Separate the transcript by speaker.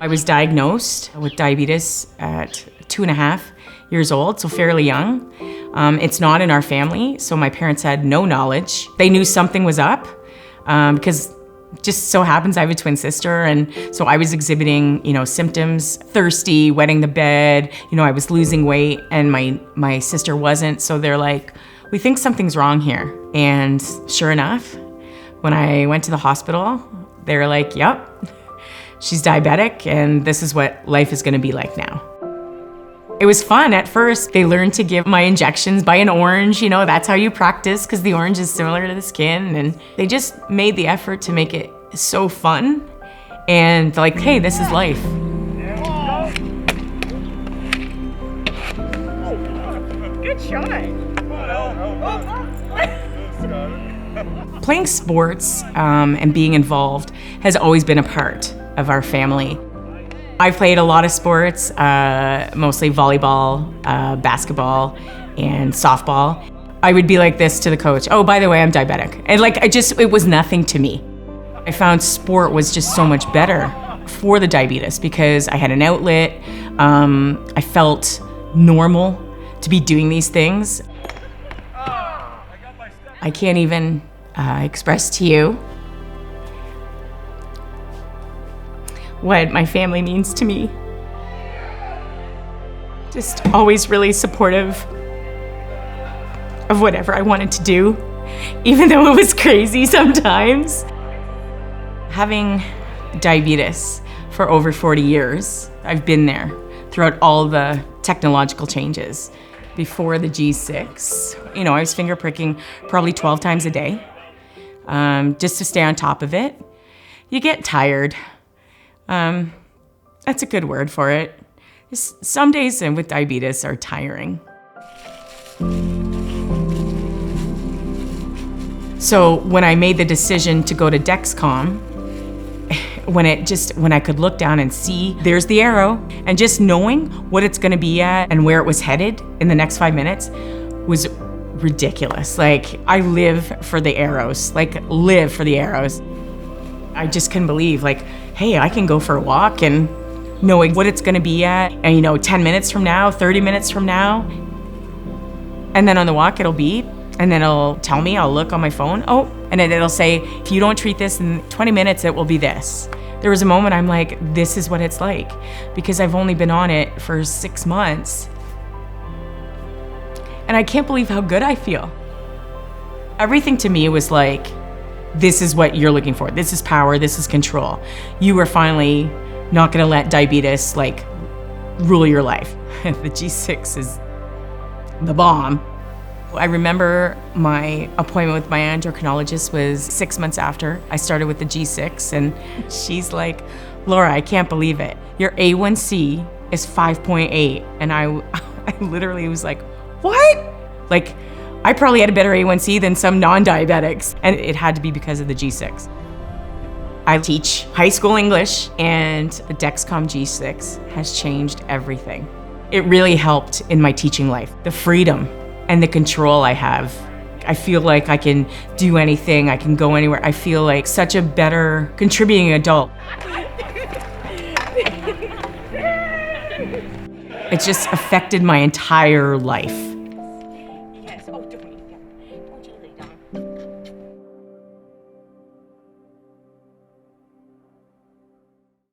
Speaker 1: I was diagnosed with diabetes at 2.5 years old, so fairly young. It's not in our family, so my parents had no knowledge. They knew something was up because just so happens I have a twin sister, and so I was exhibiting, symptoms, thirsty, wetting the bed, I was losing weight, and my sister wasn't, so they're like, we think something's wrong here. And sure enough, when I went to the hospital, they were like, yep, she's diabetic, and this is what life is gonna be like now. It was fun at first. They learned to give my injections by an orange, that's how you practice, because the orange is similar to the skin, and they just made the effort to make it so fun, and like, hey, this is life.
Speaker 2: Good shot.
Speaker 1: Playing sports and being involved has always been a part of our family. I've played a lot of sports, mostly volleyball, basketball, and softball. I would be like this to the coach, oh, by the way, I'm diabetic. And it was nothing to me. I found sport was just so much better for the diabetes because I had an outlet. I felt normal to be doing these things. I can't even express to you what my family means to me. Just always really supportive of whatever I wanted to do, even though it was crazy sometimes. Having diabetes for over 40 years, I've been there throughout all the technological changes. Before the G6, I was finger pricking probably 12 times a day, just to stay on top of it. You get tired. That's a good word for it. Some days with diabetes are tiring. So when I made the decision to go to Dexcom, when I could look down and see there's the arrow, and just knowing what it's gonna be at and where it was headed in the next 5 minutes was ridiculous. I live for the arrows, live for the arrows. I just couldn't believe, hey, I can go for a walk and knowing what it's gonna be at, and 10 minutes from now, 30 minutes from now, and then on the walk it'll beep, and then it'll tell me, I'll look on my phone, and then it'll say, if you don't treat this in 20 minutes, it will be this. There was a moment I'm like, this is what it's like, because I've only been on it for 6 months. And I can't believe how good I feel. Everything to me was like, this is what you're looking for. This is power, this is control. You are finally not gonna let diabetes rule your life. The G6 is the bomb. I remember my appointment with my endocrinologist was 6 months after I started with the G6, and she's like, Laura, I can't believe it. Your A1C is 5.8. And I literally was like, what? I probably had a better A1C than some non-diabetics, and it had to be because of the G6. I teach high school English, and the Dexcom G6 has changed everything. It really helped in my teaching life. The freedom and the control I have. I feel like I can do anything, I can go anywhere. I feel like such a better contributing adult. It just affected my entire life.